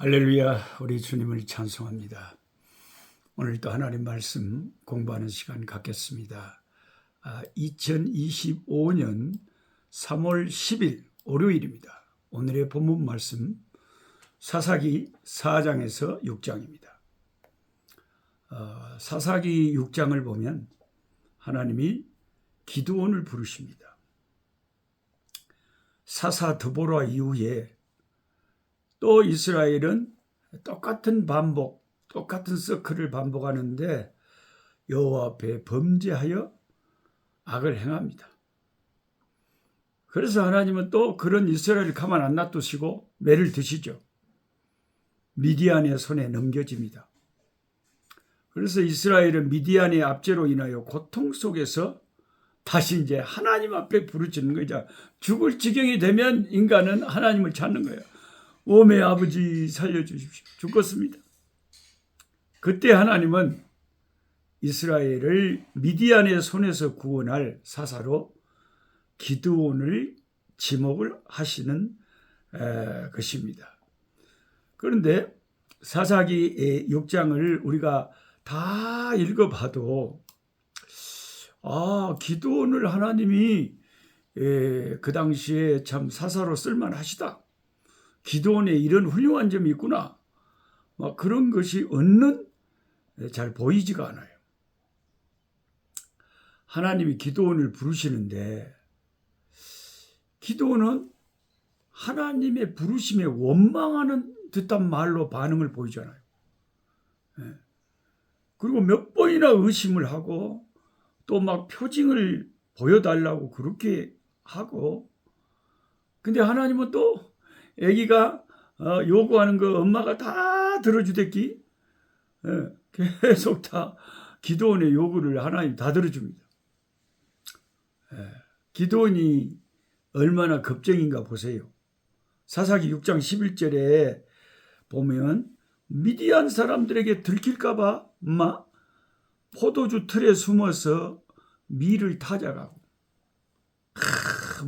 할렐루야, 우리 주님을 찬송합니다. 오늘 또 하나님 말씀 공부하는 시간 갖겠습니다. 2025년 3월 10일 월요일입니다. 오늘의 본문 말씀 사사기 4장에서 6장입니다. 사사기 6장을 보면 하나님이 기드온을 부르십니다. 사사 드보라 이후에 또 이스라엘은 똑같은 반복, 똑같은 서클을 반복하는데 여호와 앞에 범죄하여 악을 행합니다. 그래서 하나님은 또 그런 이스라엘을 가만 안 놔두시고 매를 드시죠. 미디안의 손에 넘겨집니다. 그래서 이스라엘은 미디안의 압제로 인하여 고통 속에서 다시 이제 하나님 앞에 부르짖는 거죠. 죽을 지경이 되면 인간은 하나님을 찾는 거예요. 오메 아버지 살려주십시오. 죽겠습니다. 그때 하나님은 이스라엘을 미디안의 손에서 구원할 사사로 기드온을 지목을 하시는 것입니다. 그런데 사사기 6장을 우리가 다 읽어봐도 기드온을 하나님이 그 당시에 참 사사로 쓸만하시다. 기드온에 이런 훌륭한 점이 있구나. 그런 것이 얻는 잘 보이지가 않아요. 하나님이 기드온을 부르시는데 기드온은 하나님의 부르심에 원망하는 듯한 말로 반응을 보이잖아요. 그리고 몇 번이나 의심을 하고 또 막 표징을 보여달라고 그렇게 하고, 근데 하나님은 또 아기가 요구하는 거 엄마가 다 들어주댔기 계속 다 기드온의 요구를 하나님 다 들어줍니다. 기드온이 얼마나 겁쟁인가 보세요. 사사기 6장 11절에 보면 미디안 사람들에게 들킬까 봐 포도주 틀에 숨어서 밀을 타작하고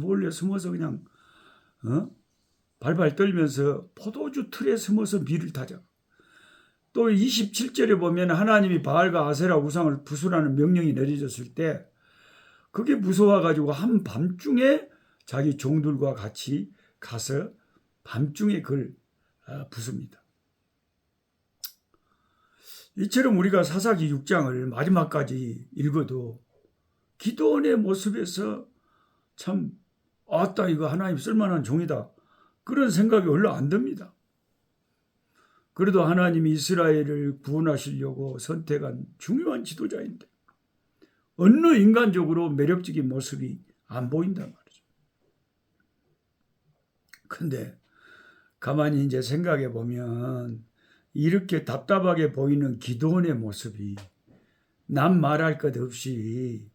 몰래 숨어서 그냥 발발 떨면서 포도주 틀에 숨어서 밀을 타자. 또 27절에 보면 하나님이 바알과 아세라 우상을 부수라는 명령이 내려졌을 때 그게 무서워가지고 한밤중에 자기 종들과 같이 가서 밤중에 그걸 부숩니다. 이처럼 우리가 사사기 6장을 마지막까지 읽어도 기드온의 모습에서 참 이거 하나님 쓸만한 종이다. 그런 생각이 얼른 안 듭니다. 그래도 하나님이 이스라엘을 구원하시려고 선택한 중요한 지도자인데 어느 인간적으로 매력적인 모습이 안 보인단 말이죠. 근데 가만히 이제 생각해 보면 이렇게 답답하게 보이는 기드온의 모습이 남 말할 것 없이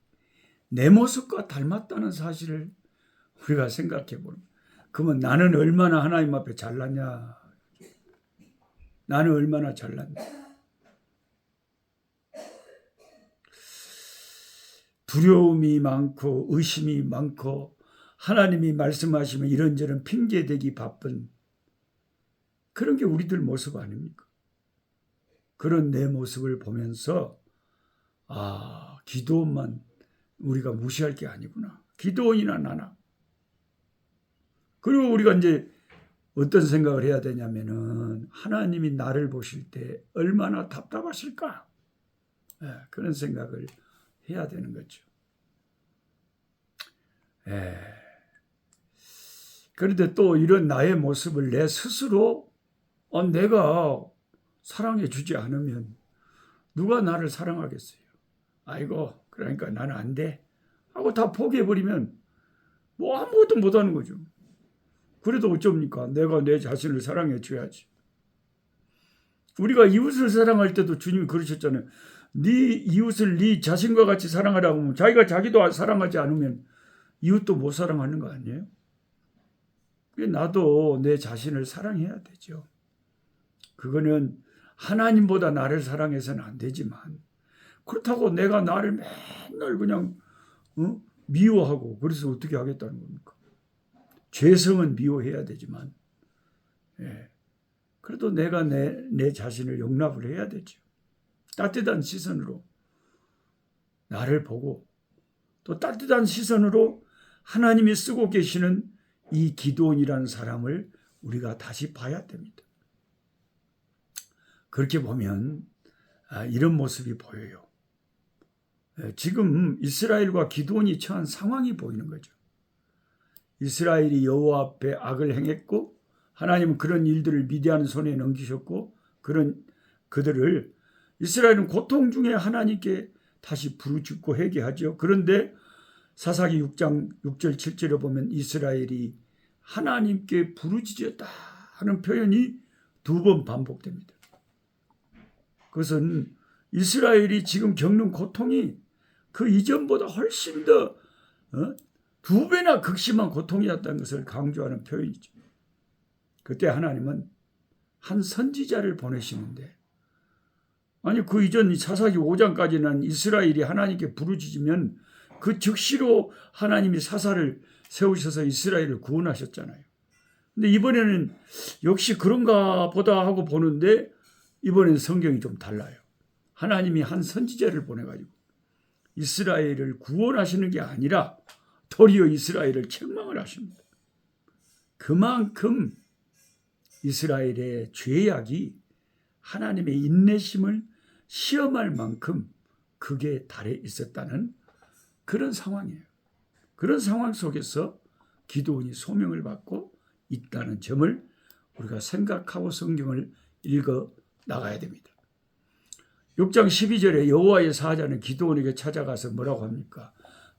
내 모습과 닮았다는 사실을 우리가 생각해 보면, 그러면 나는 얼마나 하나님 앞에 잘났냐? 나는 얼마나 잘났냐? 두려움이 많고 의심이 많고 하나님이 말씀하시면 이런저런 핑계대기 바쁜 그런 게 우리들 모습 아닙니까? 그런 내 모습을 보면서 기드온만 우리가 무시할 게 아니구나. 기드온이나 나나. 그리고 우리가 이제 어떤 생각을 해야 되냐면은 하나님이 나를 보실 때 얼마나 답답하실까? 그런 생각을 해야 되는 거죠. 그런데 또 이런 나의 모습을 내 스스로 내가 사랑해 주지 않으면 누가 나를 사랑하겠어요? 아이고, 그러니까 나는 안 돼 하고 다 포기해버리면 아무것도 못하는 거죠. 그래도 어쩝니까? 내가 내 자신을 사랑해 줘야지. 우리가 이웃을 사랑할 때도 주님이 그러셨잖아요. 네 이웃을 네 자신과 같이 사랑하라고 하면 자기가 자기도 사랑하지 않으면 이웃도 못 사랑하는 거 아니에요? 나도 내 자신을 사랑해야 되죠. 그거는 하나님보다 나를 사랑해서는 안 되지만, 그렇다고 내가 나를 맨날 그냥 미워하고 그래서 어떻게 하겠다는 겁니까? 죄성은 미워해야 되지만 그래도 내가 내 자신을 용납을 해야 되죠. 따뜻한 시선으로 나를 보고 또 따뜻한 시선으로 하나님이 쓰고 계시는 이 기드온이라는 사람을 우리가 다시 봐야 됩니다. 그렇게 보면 이런 모습이 보여요. 지금 이스라엘과 기드온이 처한 상황이 보이는 거죠. 이스라엘이 여호와 앞에 악을 행했고 하나님은 그런 일들을 미디안 손에 넘기셨고 그들을 이스라엘은 고통 중에 하나님께 다시 부르짖고 회개하죠. 그런데 사사기 6장 6절 7절에 보면 이스라엘이 하나님께 부르짖었다 하는 표현이 2번 반복됩니다. 그것은 이스라엘이 지금 겪는 고통이 그 이전보다 훨씬 더 2배나 극심한 고통이었다는 것을 강조하는 표현이죠. 그때 하나님은 한 선지자를 보내시는데 아니 그 이전 사사기 5장까지는 이스라엘이 하나님께 부르짖으면 그 즉시로 하나님이 사사를 세우셔서 이스라엘을 구원하셨잖아요. 근데 이번에는 역시 그런가 보다 하고 보는데 이번에는 성경이 좀 달라요. 하나님이 한 선지자를 보내가지고 이스라엘을 구원하시는 게 아니라 도리어 이스라엘을 책망을 하십니다. 그만큼 이스라엘의 죄악이 하나님의 인내심을 시험할 만큼 극에 달해 있었다는 그런 상황이에요. 그런 상황 속에서 기드온이 소명을 받고 있다는 점을 우리가 생각하고 성경을 읽어 나가야 됩니다. 6장 12절에 여호와의 사자는 기드온에게 찾아가서 뭐라고 합니까?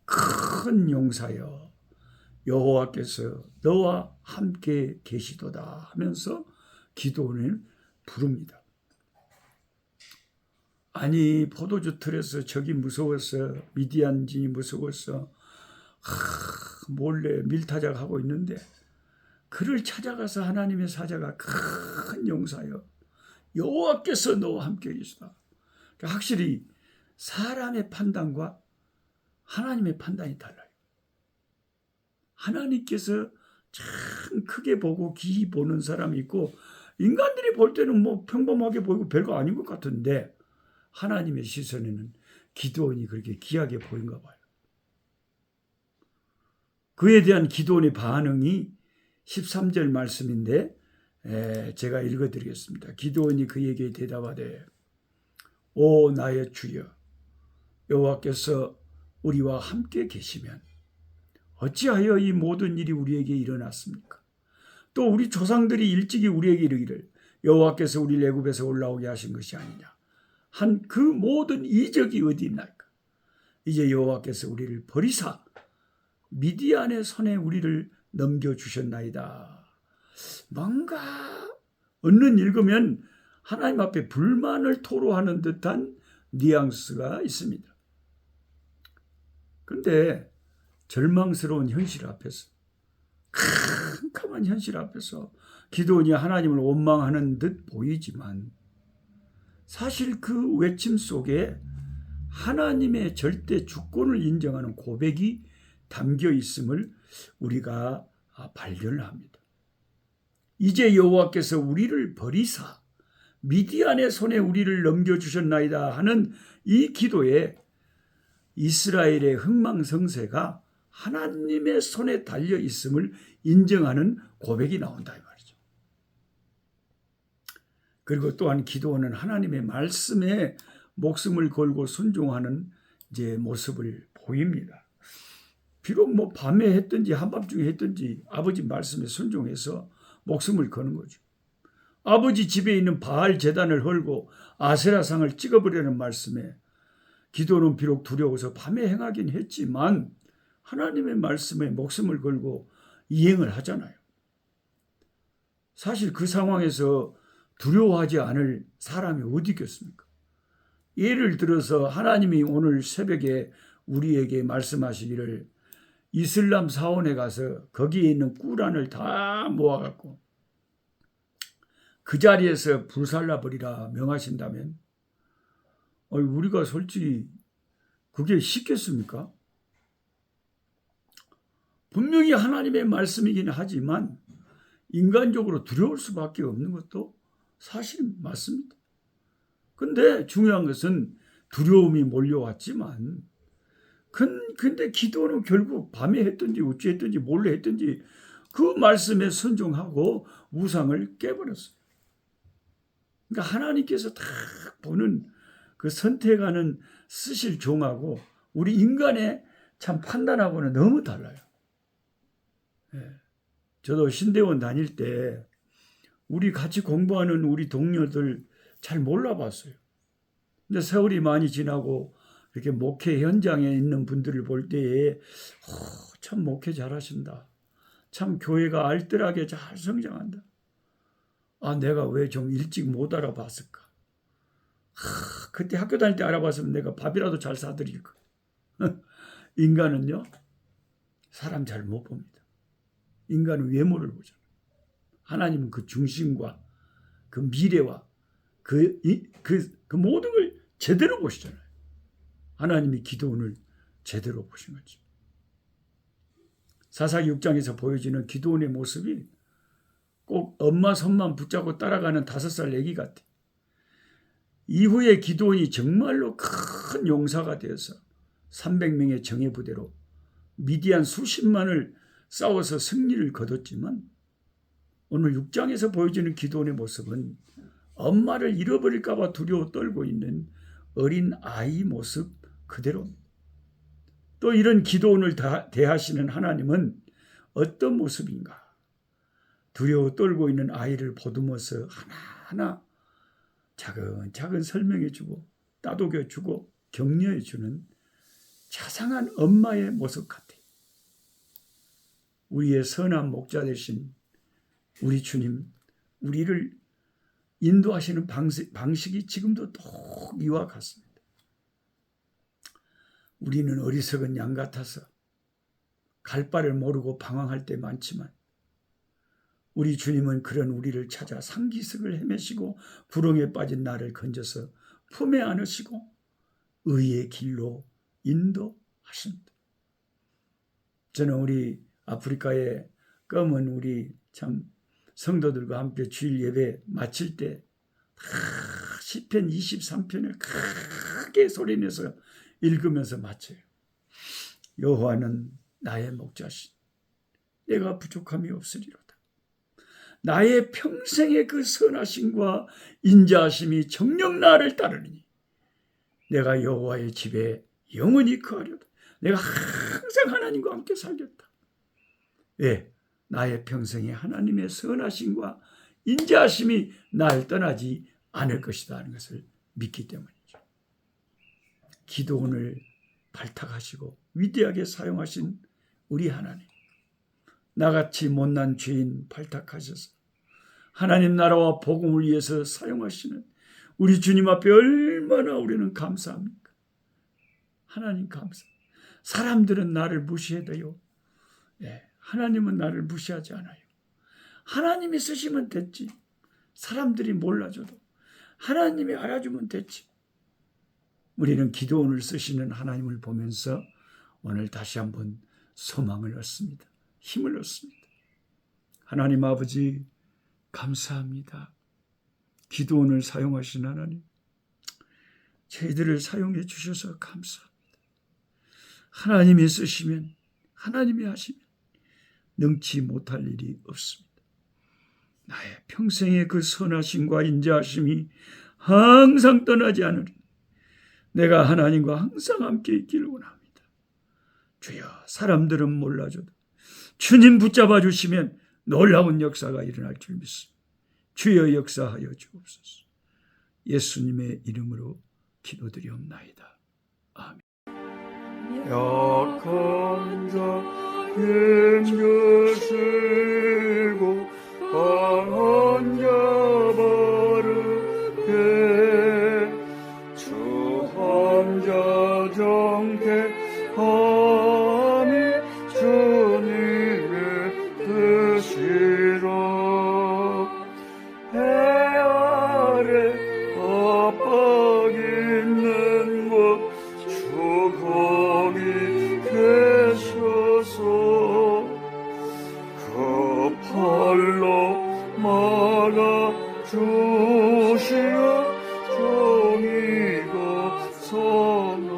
큰 용사여 여호와께서 너와 함께 계시도다 하면서 기드온을 부릅니다. 아니 포도주 틀에서 적이 무서워서 미디안진이 무서워서 몰래 밀타작하고 있는데 그를 찾아가서 하나님의 사자가 큰 용사여 여호와께서 너와 함께 계시다. 확실히 사람의 판단과 하나님의 판단이 달라요. 하나님께서 참 크게 보고 기이 보는 사람이 있고 인간들이 볼 때는 뭐 평범하게 보이고 별거 아닌 것 같은데 하나님의 시선에는 기드온이 그렇게 귀하게 보인가 봐요. 그에 대한 기드온의 반응이 13절 말씀인데 제가 읽어드리겠습니다. 기드온이 그에게 대답하되 오 나의 주여 여호와께서 우리와 함께 계시면 어찌하여 이 모든 일이 우리에게 일어났습니까? 또 우리 조상들이 일찍이 우리에게 이르기를 여호와께서 우리를 애굽에서 올라오게 하신 것이 아니냐 한 그 모든 이적이 어디 있나이까? 이제 여호와께서 우리를 버리사 미디안의 손에 우리를 넘겨주셨나이다. 뭔가 언론 읽으면 하나님 앞에 불만을 토로하는 듯한 뉘앙스가 있습니다. 그런데 절망스러운 현실 앞에서 캄캄한 현실 앞에서 기드온이 하나님을 원망하는 듯 보이지만 사실 그 외침 속에 하나님의 절대 주권을 인정하는 고백이 담겨 있음을 우리가 발견을 합니다. 이제 여호와께서 우리를 버리사 미디안의 손에 우리를 넘겨주셨나이다 하는 이 기도에 이스라엘의 흥망성쇠가 하나님의 손에 달려 있음을 인정하는 고백이 나온다 이 말이죠. 그리고 또한 기드온은 하나님의 말씀에 목숨을 걸고 순종하는 이제 모습을 보입니다. 비록 뭐 밤에 했든지 한밤중에 했든지 아버지 말씀에 순종해서 목숨을 거는 거죠. 아버지 집에 있는 바알 제단을 헐고 아세라상을 찍어버리는 말씀에 기도는 비록 두려워서 밤에 행하긴 했지만 하나님의 말씀에 목숨을 걸고 이행을 하잖아요. 사실 그 상황에서 두려워하지 않을 사람이 어디 있겠습니까? 예를 들어서 하나님이 오늘 새벽에 우리에게 말씀하시기를 이슬람 사원에 가서 거기에 있는 꾸란을 다 모아갖고 그 자리에서 불살라버리라 명하신다면 우리가 솔직히 그게 쉽겠습니까? 분명히 하나님의 말씀이긴 하지만 인간적으로 두려울 수밖에 없는 것도 사실 맞습니다. 근데 중요한 것은 두려움이 몰려왔지만 근데 기도는 결국 밤에 했든지 어찌 했든지 몰래 했든지 그 말씀에 순종하고 우상을 깨버렸어요. 그러니까 하나님께서 딱 보는 그 선택하는 쓰실 종하고 우리 인간의 참 판단하고는 너무 달라요. 예. 저도 신대원 다닐 때 우리 같이 공부하는 우리 동료들 잘 몰라봤어요. 근데 세월이 많이 지나고 이렇게 목회 현장에 있는 분들을 볼 때에 참 목회 잘하신다. 참 교회가 알뜰하게 잘 성장한다. 아, 내가 왜 좀 일찍 못 알아봤을까? 그때 학교 다닐 때 알아봤으면 내가 밥이라도 잘 사드릴 거. 인간은요, 사람 잘 못 봅니다. 인간은 외모를 보잖아요. 하나님은 그 중심과 그 미래와 그 모든 걸 제대로 보시잖아요. 하나님이 기도원을 제대로 보신 거죠. 사사기 6장에서 보여지는 기도원의 모습이 꼭 엄마 손만 붙잡고 따라가는 5살 애기 같아. 이후에 기도원이 정말로 큰 용사가 되어서 300명의 정예 부대로 미디안 수십만을 싸워서 승리를 거뒀지만 오늘 6장에서 보여지는 기도원의 모습은 엄마를 잃어버릴까 봐 두려워 떨고 있는 어린 아이 모습 그대로입니다. 또 이런 기도원을 대하시는 하나님은 어떤 모습인가? 두려워 떨고 있는 아이를 보듬어서 하나하나 차근차근 설명해주고 따독여주고 격려해주는 자상한 엄마의 모습 같아요. 우리의 선한 목자 되신 우리 주님, 우리를 인도하시는 방식이 지금도 똑 이와 같습니다. 우리는 어리석은 양 같아서 갈 바를 모르고 방황할 때 많지만 우리 주님은 그런 우리를 찾아 상기석을 헤매시고 구렁에 빠진 나를 건져서 품에 안으시고 의의 길로 인도하십니다. 저는 우리 아프리카에 검은 우리 참 성도들과 함께 주일 예배 마칠 때 시편 23편을 크게 소리내서 읽으면서 마쳐요. 여호와는 나의 목자시니 내가 부족함이 없으리로다. 나의 평생의 그 선하심과 인자하심이 정녕 나를 따르니 내가 여호와의 집에 영원히 거하려다. 내가 항상 하나님과 함께 살겠다. 왜? 나의 평생에 하나님의 선하심과 인자하심이 날 떠나지 않을 것이다 하는 것을 믿기 때문이죠. 기도원을 발탁하시고 위대하게 사용하신 우리 하나님, 나같이 못난 죄인 발탁하셔서 하나님 나라와 복음을 위해서 사용하시는 우리 주님 앞에 얼마나 우리는 감사합니까? 하나님 감사합니다. 사람들은 나를 무시해도요. 네, 하나님은 나를 무시하지 않아요. 하나님이 쓰시면 됐지. 사람들이 몰라줘도 하나님이 알아주면 됐지. 우리는 기도원을 쓰시는 하나님을 보면서 오늘 다시 한번 소망을 얻습니다. 힘을 얻습니다. 하나님 아버지 감사합니다. 기도원을 사용하신 하나님, 저희들을 사용해 주셔서 감사합니다. 하나님이 쓰시면, 하나님이 하시면 능치 못할 일이 없습니다. 나의 평생의 그 선하심과 인자하심이 항상 떠나지 않으리. 내가 하나님과 항상 함께 있기를 원합니다. 주여, 사람들은 몰라줘도 주님 붙잡아 주시면 놀라운 역사가 일어날 줄 믿습니다. 주여 역사하여 주옵소서. 예수님의 이름으로 기도드리옵나이다. 아멘. 약한 자 힘주시고 강한 자 바르게 주한 자 정케함이 주님의 뜻이라. 해 아래 압박 있는 곳 주 거기 계셔서 주시어 종이가 선하